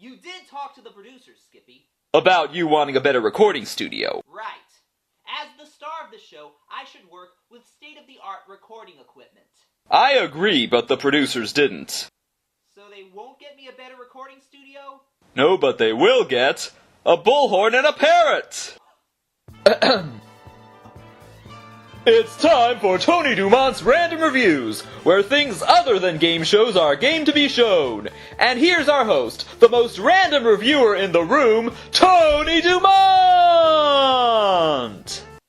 You did talk to the producers, Skippy. About you wanting a better recording studio. Right. As the star of the show, I should work with state-of-the-art recording equipment. I agree, but the producers didn't. So they won't get me a better recording studio? No, but they will get a bullhorn and a parrot! It's time for Tony DuMont's Random Reviews, where things other than game shows are game to be shown. And here's our host, the most random reviewer in the room, Tony DuMont!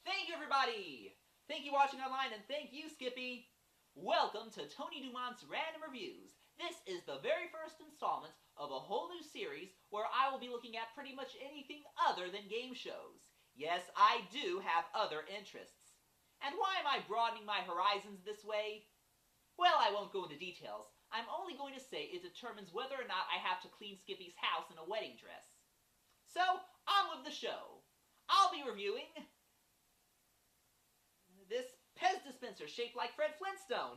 Thank you, everybody! Thank you watching online, and thank you, Skippy! Welcome to Tony DuMont's Random Reviews. This is the very first installment of a whole new series where I will be looking at pretty much anything other than game shows. Yes, I do have other interests. And why am I broadening my horizons this way? Well, I won't go into details. I'm only going to say it determines whether or not I have to clean Skippy's house in a wedding dress. So, on with the show. I'll be reviewing this Pez dispenser shaped like Fred Flintstone.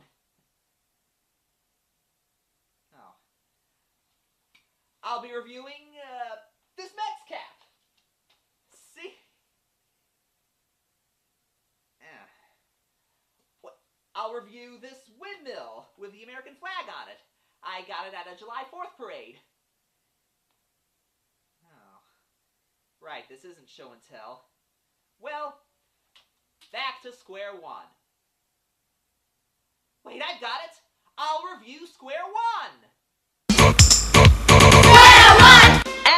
Oh. I'll be reviewing this Mets cap. See? I'll review this windmill with the American flag on it. I got it at a July 4th parade. Oh. Right, this isn't show and tell. Well, back to square one. Wait, I've got it! I'll review square one!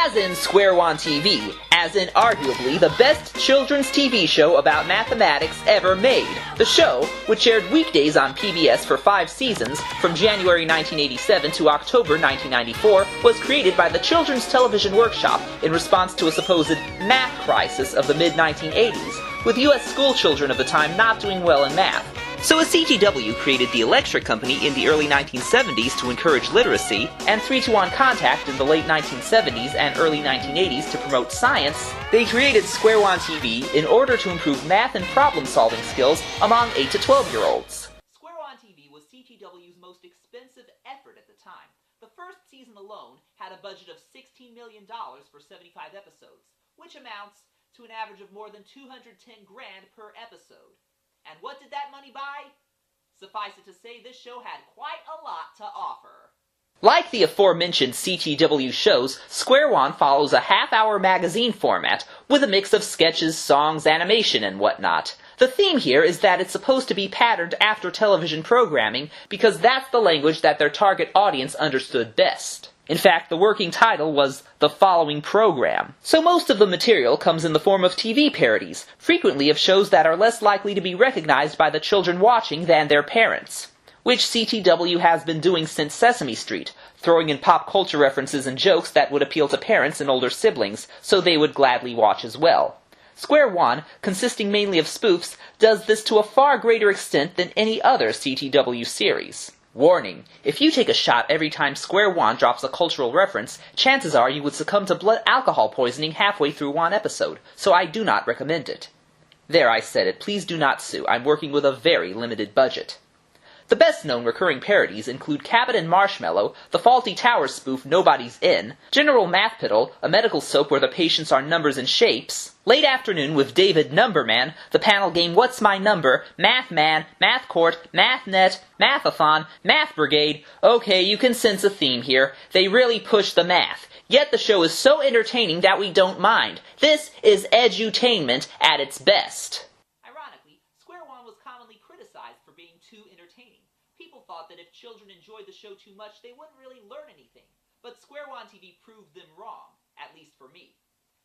As in Square One TV, as in arguably the best children's TV show about mathematics ever made. The show, which aired weekdays on PBS for 5 seasons, from January 1987 to October 1994, was created by the Children's Television Workshop in response to a supposed math crisis of the mid-1980s, with U.S. school children of the time not doing well in math. So a CTW created the Electric Company in the early 1970s to encourage literacy, and 3-2-1 Contact in the late 1970s and early 1980s to promote science. They created Square One TV in order to improve math and problem-solving skills among 8 to 12-year-olds. Square One TV was CTW's most expensive effort at the time. The first season alone had a budget of $16 million for 75 episodes, which amounts to an average of more than $210 grand per episode. And what did that money buy? Suffice it to say, this show had quite a lot to offer. Like the aforementioned CTW shows, Square One follows a half-hour magazine format with a mix of sketches, songs, animation, and whatnot. The theme here is that it's supposed to be patterned after television programming because that's the language that their target audience understood best. In fact, the working title was The Following Program. So most of the material comes in the form of TV parodies, frequently of shows that are less likely to be recognized by the children watching than their parents, which CTW has been doing since Sesame Street, throwing in pop culture references and jokes that would appeal to parents and older siblings, so they would gladly watch as well. Square One, consisting mainly of spoofs, does this to a far greater extent than any other CTW series. Warning, if you take a shot every time Square One drops a cultural reference, chances are you would succumb to blood alcohol poisoning halfway through one episode, so I do not recommend it. There, I said it, please do not sue, I'm working with a very limited budget. The best-known recurring parodies include Cabot and Marshmallow, the Faulty Towers spoof Nobody's In, General Math Piddle, a medical soap where the patients are numbers and shapes, Late Afternoon with David Numberman, the panel game What's My Number, Math Man, Math Court, Math Net, Mathathon, Math Brigade. Okay, you can sense a theme here. They really push the math. Yet the show is so entertaining that we don't mind. This is edutainment at its best. Ironically, Square One was commonly criticized for being too entertaining. People thought that if children enjoyed the show too much, they wouldn't really learn anything. But Square One TV proved them wrong, at least for me.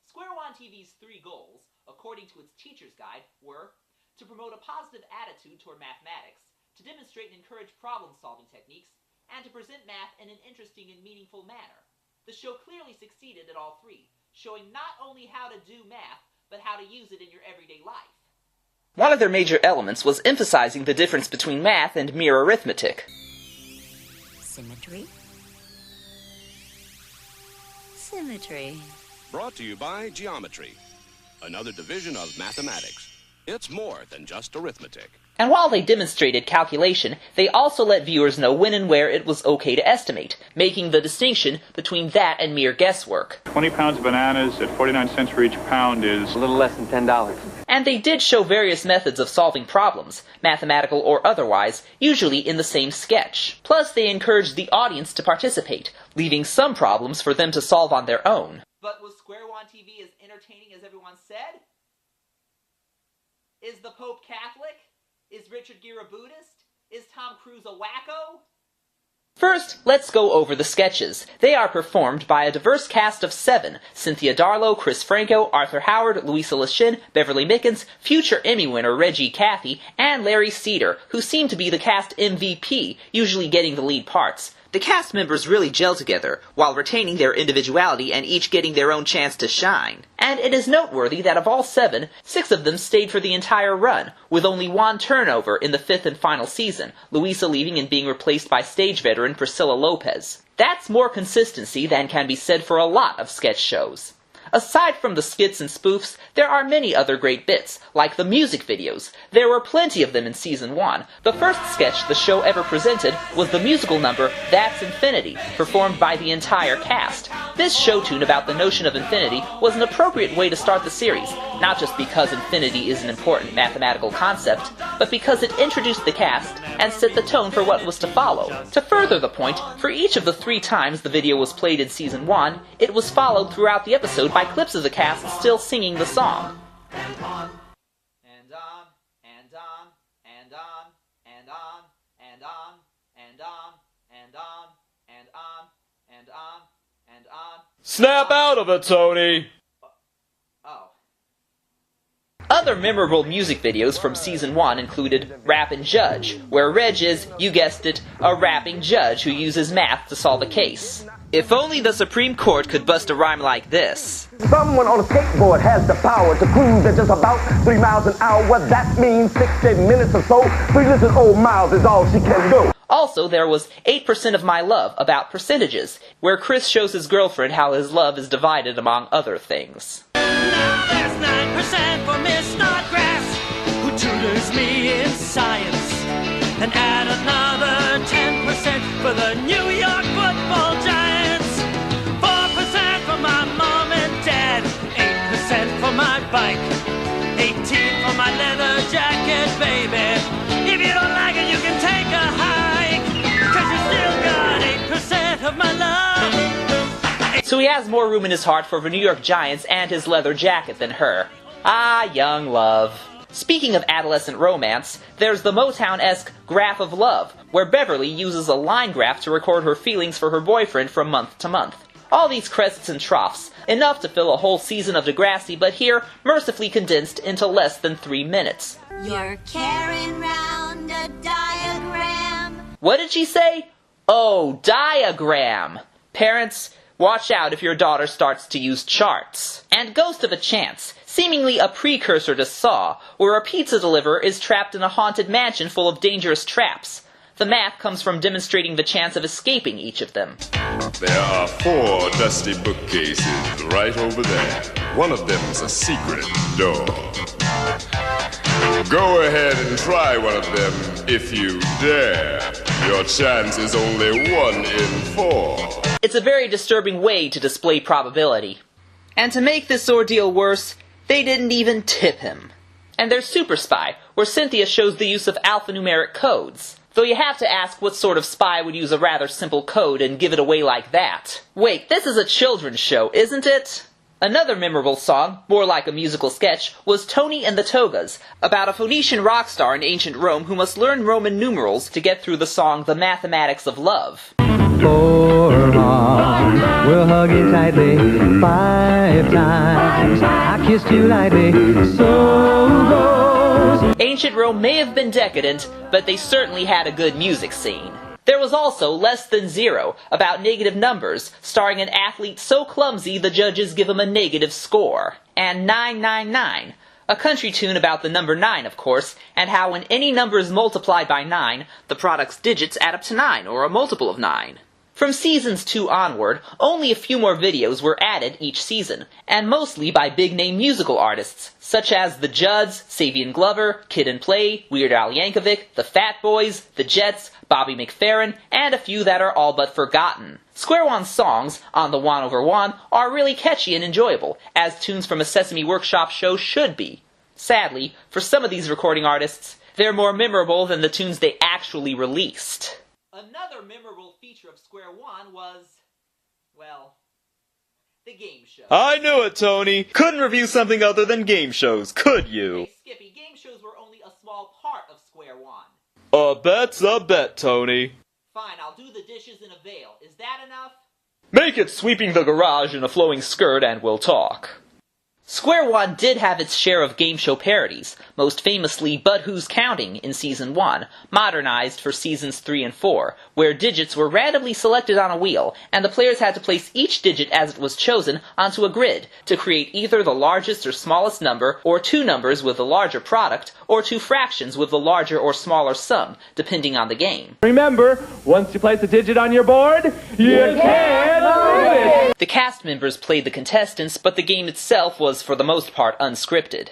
Square One TV's 3 goals, according to its teacher's guide, were to promote a positive attitude toward mathematics, to demonstrate and encourage problem-solving techniques, and to present math in an interesting and meaningful manner. The show clearly succeeded at all 3, showing not only how to do math, but how to use it in your everyday life. One of their major elements was emphasizing the difference between math and mere arithmetic. Symmetry. Symmetry. Brought to you by Geometry, another division of mathematics. It's more than just arithmetic. And while they demonstrated calculation, they also let viewers know when and where it was okay to estimate, making the distinction between that and mere guesswork. 20 pounds of bananas at 49 cents for each pound is a little less than $10. And they did show various methods of solving problems, mathematical or otherwise, usually in the same sketch. Plus, they encouraged the audience to participate, leaving some problems for them to solve on their own. But was Square One TV as entertaining as everyone said? Is the Pope Catholic? Is Richard Gere a Buddhist? Is Tom Cruise a wacko? First, let's go over the sketches. They are performed by a diverse cast of 7, Cynthia Darlow, Chris Franco, Arthur Howard, Louisa LeChin, Beverly Mickens, future Emmy winner Reggie Cathy, and Larry Cedar, who seem to be the cast MVP, usually getting the lead parts. The cast members really gel together, while retaining their individuality and each getting their own chance to shine. And it is noteworthy that of all 7, 6 of them stayed for the entire run, with only one turnover in the 5th and final season, Louisa leaving and being replaced by stage veteran Priscilla Lopez. That's more consistency than can be said for a lot of sketch shows. Aside from the skits and spoofs, there are many other great bits, like the music videos. There were plenty of them in Season 1. The first sketch the show ever presented was the musical number That's Infinity, performed by the entire cast. This show tune about the notion of infinity was an appropriate way to start the series, not just because infinity is an important mathematical concept, but because it introduced the cast and set the tone for what was to follow. To further the point, for each of the 3 times the video was played in Season 1, it was followed throughout the episode by clips of the cast still singing the song. And on, and on, and on, and on, and on, and on, and on, and on, and on, and on, and on. Snap out of it, Tony! Oh. Other memorable music videos from Season 1 included Rappin' Judge, where Reg is, you guessed it, a rapping judge who uses math to solve a case. If only the Supreme Court could bust a rhyme like this. Someone on a skateboard has the power to cruise at just about 3 miles an hour. What that means, 60 minutes or so. 3 little old miles is all she can do. Also, there was 8% of My Love, about percentages, where Chris shows his girlfriend how his love is divided among other things. Now there's 9% for Miss Snodgrass, who tutors me in science. And add another 10% for the New York Football Giants. 4% for my mom and dad. 8% for my bike. 18 for my leather jacket, baby. If you don't like it, you can take a hike. 'Cause you still got 8% of my love. So he has more room in his heart for the New York Giants and his leather jacket than her. Ah, young love. Speaking of adolescent romance, there's the Motown-esque Graph of Love, where Beverly uses a line graph to record her feelings for her boyfriend from month to month. All these crests and troughs, enough to fill a whole season of Degrassi, but here, mercifully condensed into less than 3 minutes. You're carrying round a diagram. What did she say? Oh, diagram! Parents, watch out if your daughter starts to use charts. And Ghost of a Chance, seemingly a precursor to Saw, where a pizza deliverer is trapped in a haunted mansion full of dangerous traps. The math comes from demonstrating the chance of escaping each of them. There are 4 dusty bookcases right over there. One of them's a secret door. Go ahead and try one of them if you dare. Your chance is only 1 in 4. It's a very disturbing way to display probability. And to make this ordeal worse, they didn't even tip him. And there's Super Spy, where Cynthia shows the use of alphanumeric codes. Though you have to ask what sort of spy would use a rather simple code and give it away like that. Wait, this is a children's show, isn't it? Another memorable song, more like a musical sketch, was Tony and the Togas, about a Phoenician rock star in ancient Rome who must learn Roman numerals to get through the song The Mathematics of Love. For Mom, we'll hug you tightly 5 times. I kissed you lightly, so goes. Ancient Rome may have been decadent, but they certainly had a good music scene. There was also Less Than Zero, about negative numbers, starring an athlete so clumsy the judges give him a negative score. And 999, a country tune about the number 9, of course, and how when any number is multiplied by 9, the product's digits add up to 9, or a multiple of 9. From seasons 2 onward, only a few more videos were added each season, and mostly by big-name musical artists, such as the Judds, Savion Glover, Kid and Play, Weird Al Yankovic, the Fat Boys, the Jets, Bobby McFerrin, and a few that are all but forgotten. Square One's songs, On the One Over One, are really catchy and enjoyable, as tunes from a Sesame Workshop show should be. Sadly, for some of these recording artists, they're more memorable than the tunes they actually released. Another memorable feature of Square One was, well, the game show. I knew it, Tony! Couldn't review something other than game shows, could you? Hey, Skippy, game shows were only a small part of Square One. A bet's a bet, Tony. Fine, I'll do the dishes in a veil. Is that enough? Make it sweeping the garage in a flowing skirt and we'll talk. Square One did have its share of game show parodies, most famously But Who's Counting in Season 1, modernized for Seasons 3 and 4, where digits were randomly selected on a wheel, and the players had to place each digit as it was chosen onto a grid to create either the largest or smallest number, or two numbers with the larger product, or two fractions with the larger or smaller sum, depending on the game. Remember, once you place a digit on your board, you can't move it. The cast members played the contestants, but the game itself was for the most part unscripted.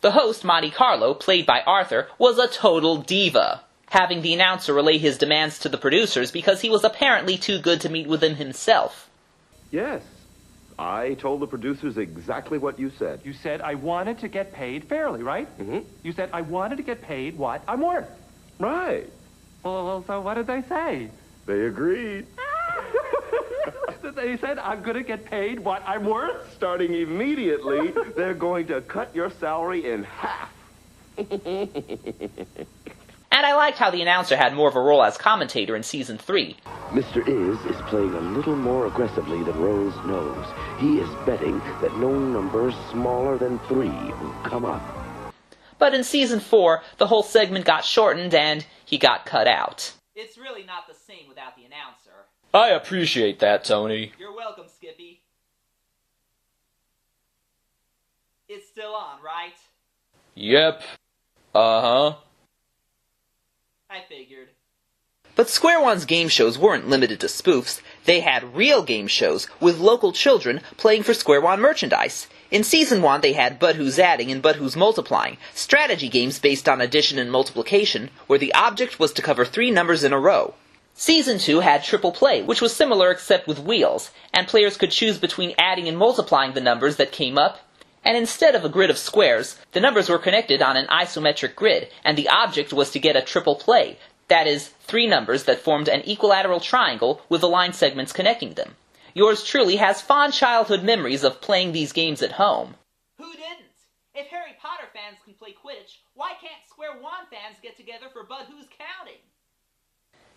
The host, Monte Carlo, played by Arthur, was a total diva, having the announcer relay his demands to the producers because he was apparently too good to meet with them himself. Yes, I told the producers exactly what you said. You said I wanted to get paid fairly, right? Mm-hmm. You said I wanted to get paid what I'm worth. Right. Well, so what did they say? They agreed. They said I'm going to get paid what I'm worth? Starting immediately, they're going to cut your salary in half. And I liked how the announcer had more of a role as commentator in Season 3. Mr. Is playing a little more aggressively than Rose knows. He is betting that no number smaller than 3 will come up. But in Season 4, the whole segment got shortened and he got cut out. It's really not the same without the announcer. I appreciate that, Tony. You're welcome, Skippy. It's still on, right? Yep. Uh-huh. I figured. But Square One's game shows weren't limited to spoofs. They had real game shows with local children playing for Square One merchandise. In Season 1, they had But Who's Adding and But Who's Multiplying, strategy games based on addition and multiplication, where the object was to cover 3 numbers in a row. Season 2 had Triple Play, which was similar except with wheels, and players could choose between adding and multiplying the numbers that came up, and instead of a grid of squares, the numbers were connected on an isometric grid, and the object was to get a triple play, that is, 3 numbers that formed an equilateral triangle with the line segments connecting them. Yours truly has fond childhood memories of playing these games at home. Who didn't? If Harry Potter fans can play Quidditch, why can't Square One fans get together for But Who's Counting?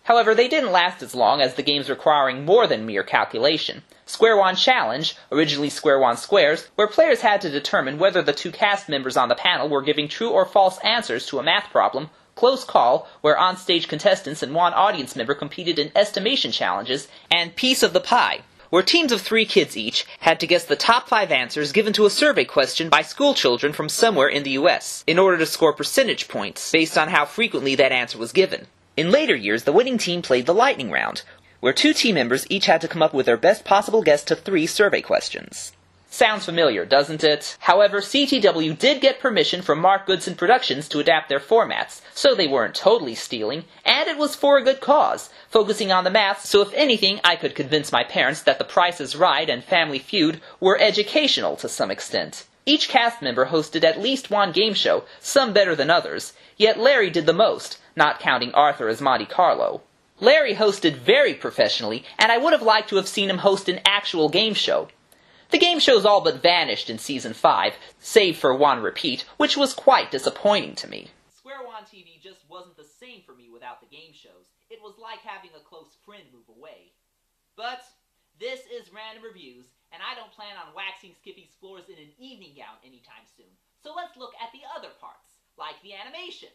However, they didn't last as long as the games requiring more than mere calculation. Square One Challenge, originally Square One Squares, where players had to determine whether the 2 cast members on the panel were giving true or false answers to a math problem, Close Call, where onstage contestants and one audience member competed in estimation challenges, and Piece of the Pie, where teams of 3 kids each had to guess the top 5 answers given to a survey question by school children from somewhere in the US, in order to score percentage points based on how frequently that answer was given. In later years, the winning team played the lightning round, where 2 team members each had to come up with their best possible guess to 3 survey questions. Sounds familiar, doesn't it? However, CTW did get permission from Mark Goodson Productions to adapt their formats, so they weren't totally stealing, and it was for a good cause, focusing on the math, so if anything, I could convince my parents that The Price is Right and Family Feud were educational to some extent. Each cast member hosted at least one game show, some better than others, yet Larry did the most, not counting Arthur as Monte Carlo. Larry hosted very professionally, and I would have liked to have seen him host an actual game show. The game shows all but vanished in Season 5, save for one repeat, which was quite disappointing to me. Square One TV just wasn't the same for me without the game shows. It was like having a close friend move away. But this is Random Reviews, and I don't plan on waxing Skippy's floors in an evening gown anytime soon. So let's look at the other parts, like the animation.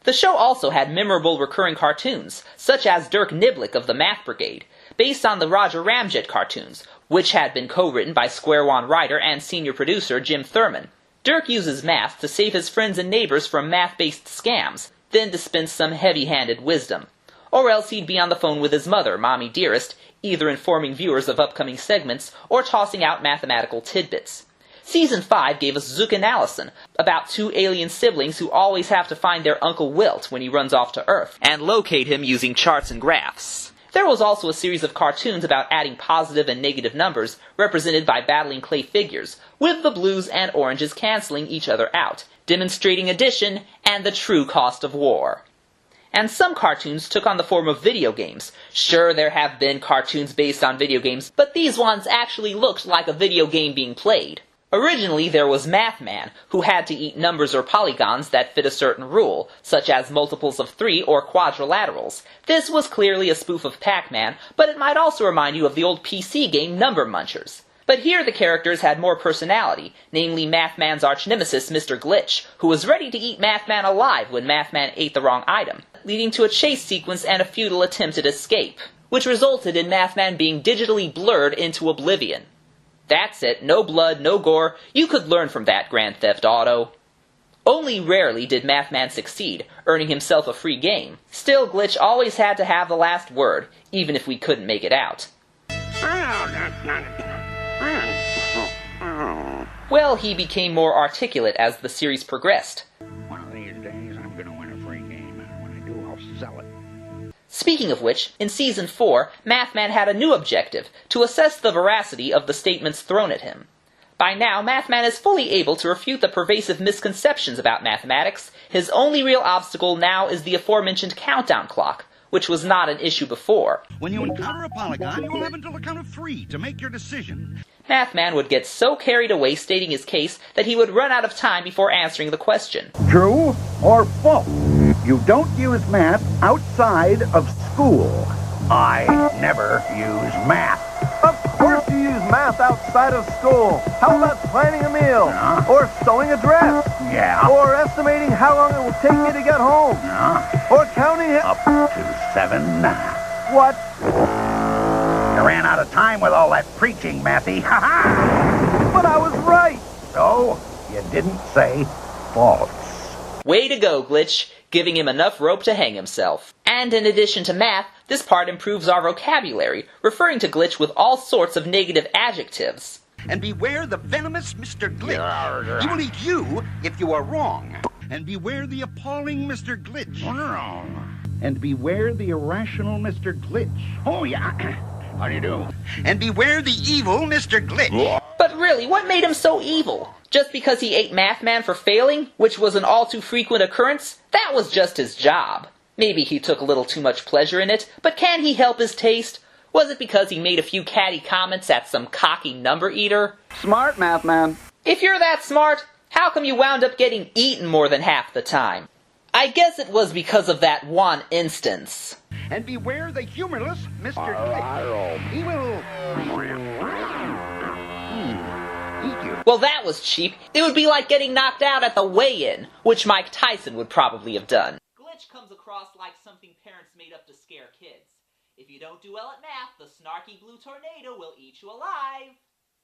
The show also had memorable recurring cartoons, such as Dirk Niblick of the Math Brigade, based on the Roger Ramjet cartoons, which had been co-written by Square One writer and senior producer Jim Thurman. Dirk uses math to save his friends and neighbors from math-based scams, then dispense some heavy-handed wisdom. or else he'd be on the phone with his mother, Mommy Dearest, either informing viewers of upcoming segments or tossing out mathematical tidbits. Season 5 gave us Zook and Allison, about two alien siblings who always have to find their Uncle Wilt when he runs off to Earth, and locate him using charts and graphs. There was also a series of cartoons about adding positive and negative numbers, represented by battling clay figures, with the blues and oranges canceling each other out, demonstrating addition and the true cost of war. And some cartoons took on the form of video games. Sure, there have been cartoons based on video games, but these ones actually looked like a video game being played. Originally, there was Mathman, who had to eat numbers or polygons that fit a certain rule, such as multiples of 3 or quadrilaterals. This was clearly a spoof of Pac-Man, but it might also remind you of the old PC game Number Munchers. But here the characters had more personality, namely Mathman's arch-nemesis Mr. Glitch, who was ready to eat Mathman alive when Mathman ate the wrong item, leading to a chase sequence and a futile attempt at escape, which resulted in Mathman being digitally blurred into oblivion. That's it, no blood, no gore. You could learn from that, Grand Theft Auto. Only rarely did Mathman succeed, earning himself a free game. Still, Glitch always had to have the last word, even if we couldn't make it out. Well, he became more articulate as the series progressed. One of these days, I'm going to win a free game, and when I do, I'll sell it. Speaking of which, in Season 4, Mathman had a new objective, to assess the veracity of the statements thrown at him. By now, Mathman is fully able to refute the pervasive misconceptions about mathematics. His only real obstacle now is the aforementioned countdown clock, which was not an issue before. When you encounter a polygon, you will have until the count of 3 to make your decision. Mathman would get so carried away stating his case that he would run out of time before answering the question. True or false? You don't use math outside of school. I never use math. Of course you use math outside of school. How about planning a meal? Or sewing a dress? Yeah. Or estimating how long it will take me to get home? Or counting it up to 7. What? You ran out of time with all that preaching, Mathy. Ha ha! But I was right. So, you didn't say false. Way to go, Glitch, giving him enough rope to hang himself. And in addition to math, this part improves our vocabulary, referring to Glitch with all sorts of negative adjectives. And beware the venomous Mr. Glitch. He will eat you if you are wrong. And beware the appalling Mr. Glitch. Wrong. And beware the irrational Mr. Glitch. Oh, yeah. How do you do? And beware the evil Mr. Glitch. But really, what made him so evil? Just because he ate Mathman for failing, which was an all too frequent occurrence? That was just his job. Maybe he took a little too much pleasure in it, but can he help his taste? Was it because he made a few catty comments at some cocky number eater? Smart, Mathman. If you're that smart, how come you wound up getting eaten more than half the time? I guess it was because of that one instance. And beware the humorless Mr. Glitch. He will eat you. Well, that was cheap. It would be like getting knocked out at the weigh-in, which Mike Tyson would probably have done. Glitch comes across like something parents made up to scare kids. If you don't do well at math, the snarky blue tornado will eat you alive.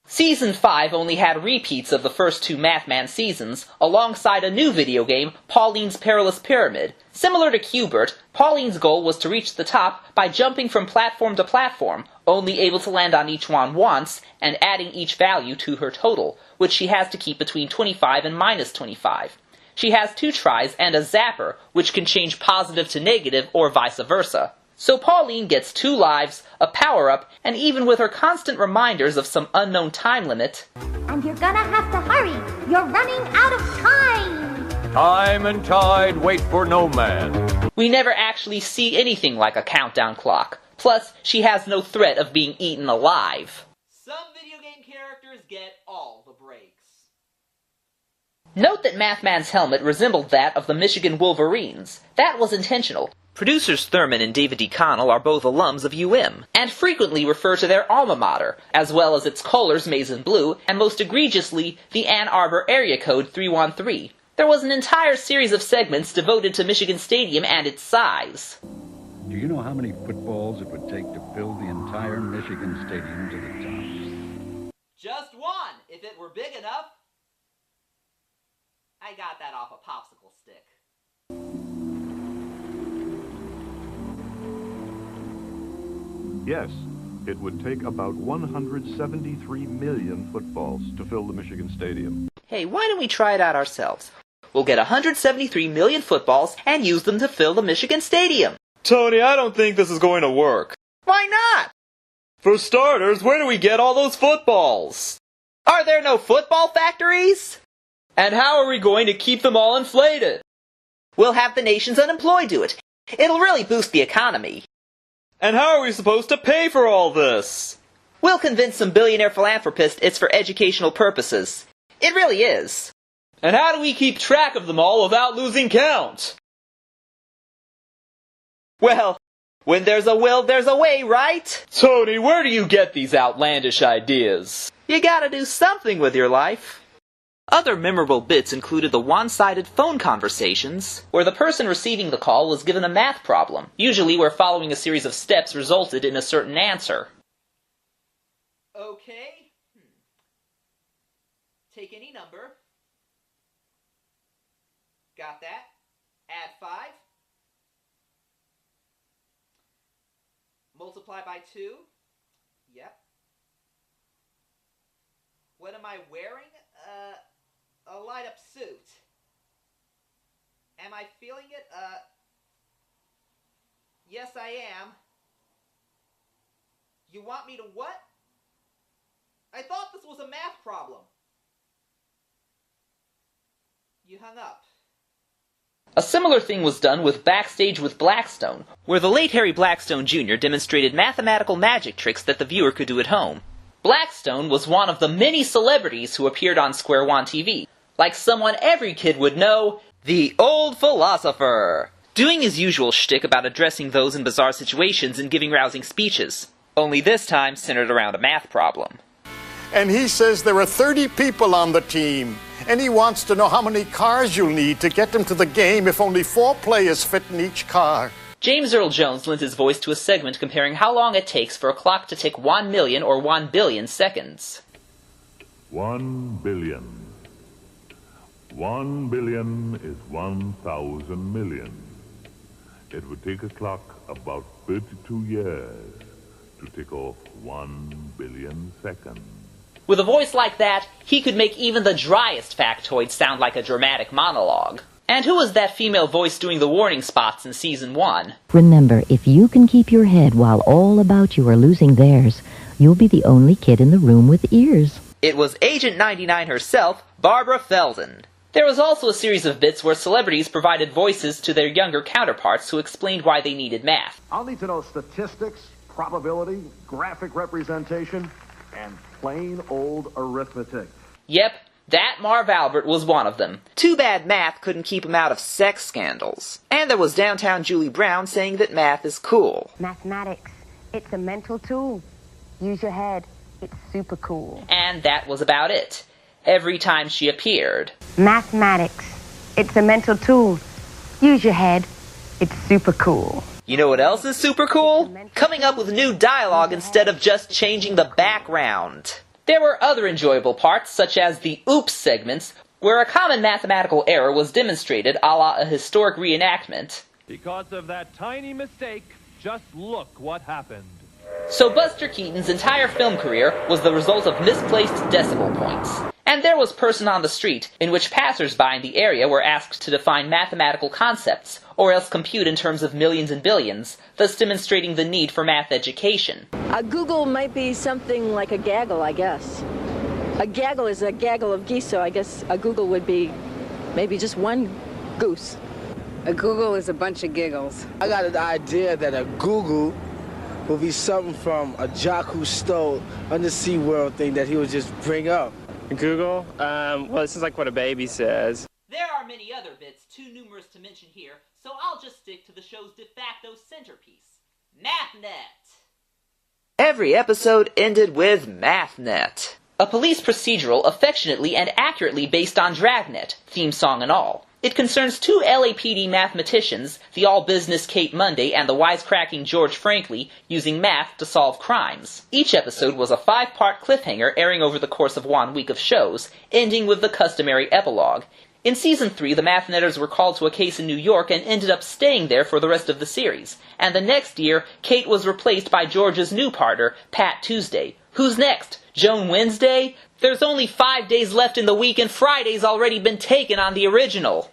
Season 5 only had repeats of the first 2 Mathman seasons, alongside a new video game, Pauline's Perilous Pyramid. Similar to Q*bert, Pauline's goal was to reach the top by jumping from platform to platform, only able to land on each one once, and adding each value to her total, which she has to keep between 25 and minus 25. She has 2 tries and a zapper, which can change positive to negative or vice versa. So Pauline gets 2 lives, a power-up, and even with her constant reminders of some unknown time limit... And you're gonna have to hurry! You're running out of time! Time and tide wait for no man. We never actually see anything like a countdown clock. Plus, she has no threat of being eaten alive. Some video game characters get all the breaks. Note that Mathman's helmet resembled that of the Michigan Wolverines. That was intentional. Producers Thurman and David D. Connell are both alums of UM, and frequently refer to their alma mater, as well as its colors maize and blue, and most egregiously, the Ann Arbor area code 313. There was an entire series of segments devoted to Michigan Stadium and its size. Do you know how many footballs it would take to fill the entire Michigan Stadium to the top? Just one, if it were big enough. I got that off a popsicle stick. Yes, it would take about 173 million footballs to fill the Michigan Stadium. Hey, why don't we try it out ourselves? We'll get 173 million footballs and use them to fill the Michigan Stadium. Tony, I don't think this is going to work. Why not? For starters, where do we get all those footballs? Are there no football factories? And how are we going to keep them all inflated? We'll have the nation's unemployed do it. It'll really boost the economy. And how are we supposed to pay for all this? We'll convince some billionaire philanthropists it's for educational purposes. It really is. And how do we keep track of them all without losing count? Well, when there's a will, there's a way, right? Tony, where do you get these outlandish ideas? You gotta do something with your life. Other memorable bits included the one-sided phone conversations, where the person receiving the call was given a math problem, usually where following a series of steps resulted in a certain answer. Okay. Take any number. Got that. Add 5. Multiply by 2. Yep. What am I wearing? A light-up suit. Am I feeling it? Yes, I am. You want me to what? I thought this was a math problem. You hung up. A similar thing was done with Backstage with Blackstone, where the late Harry Blackstone Jr. demonstrated mathematical magic tricks that the viewer could do at home. Blackstone was one of the many celebrities who appeared on Square One TV, like someone every kid would know, the old philosopher, doing his usual shtick about addressing those in bizarre situations and giving rousing speeches, only this time centered around a math problem. And he says there are 30 people on the team, and he wants to know how many cars you'll need to get them to the game if only 4 players fit in each car. James Earl Jones lent his voice to a segment comparing how long it takes for a clock to tick 1 million or 1 billion seconds. 1 billion. 1 billion is 1,000 million. It would take a clock about 32 years to tick off 1 billion seconds. With a voice like that, he could make even the driest factoid sound like a dramatic monologue. And who was that female voice doing the warning spots in Season 1? Remember, if you can keep your head while all about you are losing theirs, you'll be the only kid in the room with ears. It was Agent 99 herself, Barbara Feldon. There was also a series of bits where celebrities provided voices to their younger counterparts who explained why they needed math. I'll need to know statistics, probability, graphic representation, and plain old arithmetic. Yep, that Marv Albert was one of them. Too bad math couldn't keep him out of sex scandals. And there was downtown Julie Brown saying that math is cool. Mathematics, it's a mental tool. Use your head, it's super cool. And that was about it. Every time she appeared. Mathematics, it's a mental tool. Use your head, it's super cool. You know what else is super cool? Coming up with new dialogue instead of just changing the background. There were other enjoyable parts, such as the oops segments, where a common mathematical error was demonstrated a la a historic reenactment. Because of that tiny mistake, just look what happened. So Buster Keaton's entire film career was the result of misplaced decimal points. And there was Person on the Street, in which passers-by in the area were asked to define mathematical concepts, or else compute in terms of millions and billions, thus demonstrating the need for math education. A Google might be something like a gaggle, I guess. A gaggle is a gaggle of geese, so I guess a Google would be maybe just one goose. A Google is a bunch of giggles. I got an idea that a Google will be something from a jock who stole Undersea World thing that he would just bring up. Google? Well, this is like what a baby says. There are many other bits, too numerous to mention here, so I'll just stick to the show's de facto centerpiece, MathNet. Every episode ended with MathNet, a police procedural affectionately and accurately based on Dragnet, theme song and all. It concerns 2 LAPD mathematicians, the all-business Kate Monday and the wisecracking George Frankly, using math to solve crimes. Each episode was a 5-part cliffhanger airing over the course of 1 week of shows, ending with the customary epilogue. In Season 3, the Mathnetters were called to a case in New York and ended up staying there for the rest of the series. And the next year, Kate was replaced by George's new partner, Pat Tuesday. Who's next? Joan Wednesday? There's only 5 days left in the week and Friday's already been taken on the original.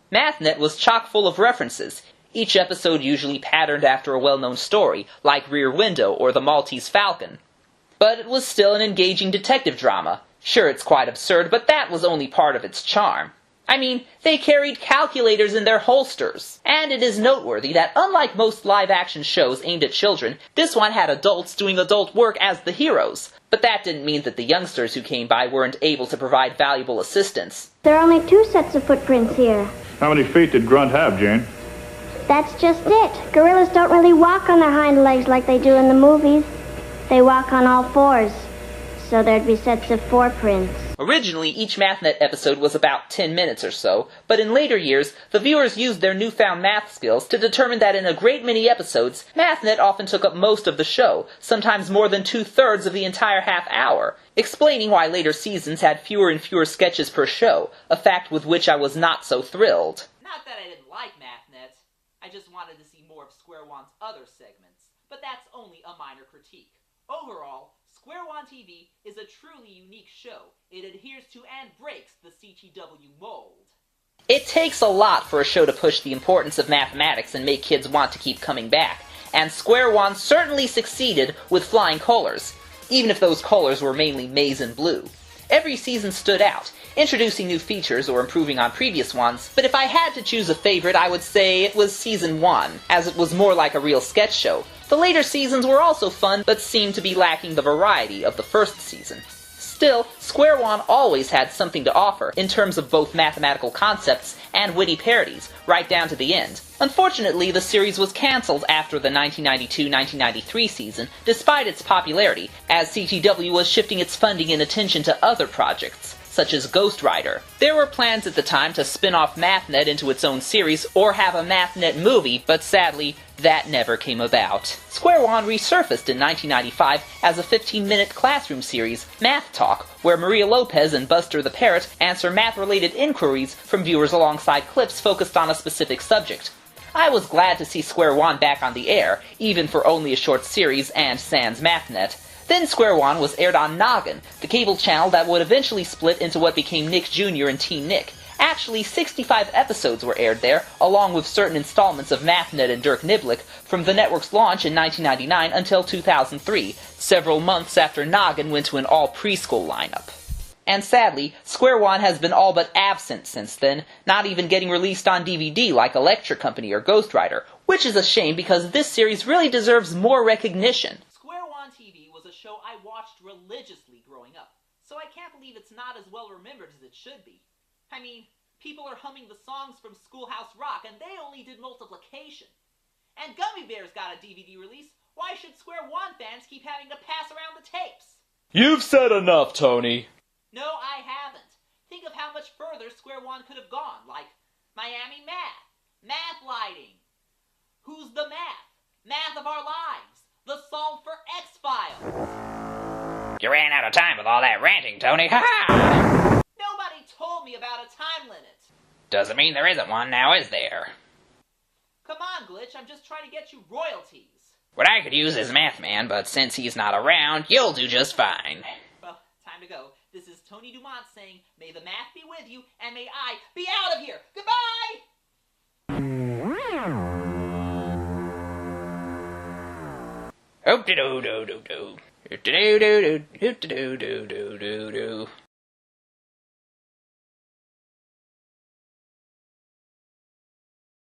Mathnet was chock full of references, each episode usually patterned after a well-known story, like Rear Window or The Maltese Falcon. But it was still an engaging detective drama. Sure, it's quite absurd, but that was only part of its charm. I mean, they carried calculators in their holsters. And it is noteworthy that unlike most live-action shows aimed at children, this one had adults doing adult work as the heroes. But that didn't mean that the youngsters who came by weren't able to provide valuable assistance. There are only 2 sets of footprints here. How many feet did Grunt have, Jane? That's just it. Gorillas don't really walk on their hind legs like they do in the movies. They walk on all 4s. So there'd be sets of 4 prints. Originally, each Mathnet episode was about 10 minutes or so, but in later years, the viewers used their newfound math skills to determine that in a great many episodes, Mathnet often took up most of the show, sometimes more than 2/3 of the entire half hour, explaining why later seasons had fewer and fewer sketches per show, a fact with which I was not so thrilled. Not that I didn't like Mathnet, I just wanted to see more of Square One's other segments, but that's only a minor critique. Overall, Square One TV is a truly unique show. It adheres to and breaks the CTW mold. It takes a lot for a show to push the importance of mathematics and make kids want to keep coming back, and Square One certainly succeeded with flying colors, even if those colors were mainly maize and blue. Every season stood out, introducing new features or improving on previous ones, but if I had to choose a favorite, I would say it was Season 1, as it was more like a real sketch show. The later seasons were also fun, but seemed to be lacking the variety of the first season. Still, Square One always had something to offer, in terms of both mathematical concepts and witty parodies, right down to the end. Unfortunately, the series was cancelled after the 1992-1993 season, despite its popularity, as CTW was shifting its funding and attention to other projects, such as Ghost Rider. There were plans at the time to spin off Mathnet into its own series, or have a Mathnet movie, but sadly, that never came about. Square One resurfaced in 1995 as a 15-minute classroom series, Math Talk, where Maria Lopez and Buster the Parrot answer math-related inquiries from viewers alongside clips focused on a specific subject. I was glad to see Square One back on the air, even for only a short series and sans Mathnet. Then Square One was aired on Noggin, the cable channel that would eventually split into what became Nick Jr. and Teen Nick. Actually, 65 episodes were aired there, along with certain installments of Mathnet and Dirk Niblick, from the network's launch in 1999 until 2003, several months after Noggin went to an all-preschool lineup. And sadly, Square One has been all but absent since then, not even getting released on DVD like Electric Company or Ghost Rider, which is a shame because this series really deserves more recognition. Square One TV was a show I watched religiously growing up, so I can't believe it's not as well remembered as it should be. I mean, people are humming the songs from Schoolhouse Rock, and they only did multiplication. And Gummy Bears got a DVD release. Why should Square One fans keep having to pass around the tapes? You've said enough, Tony. No, I haven't. Think of how much further Square One could have gone, like Miami Math, Math Lighting, Who's the Math, Math of Our Lives, The Solve for X-Files. You ran out of time with all that ranting, Tony. Ha-ha! Nobody told me about a time limit. Doesn't mean there isn't one now, is there? Come on, Glitch, I'm just trying to get you royalties. What I could use is Mathman, but since he's not around, you'll do just fine. Well, time to go. This is Tony DuMont saying, may the math be with you, and may I be out of here. Goodbye! Oop-de-doo-doo-doo-doo. Oop-de-doo-doo-doo. Oop-de-doo-doo-doo-doo-doo-doo.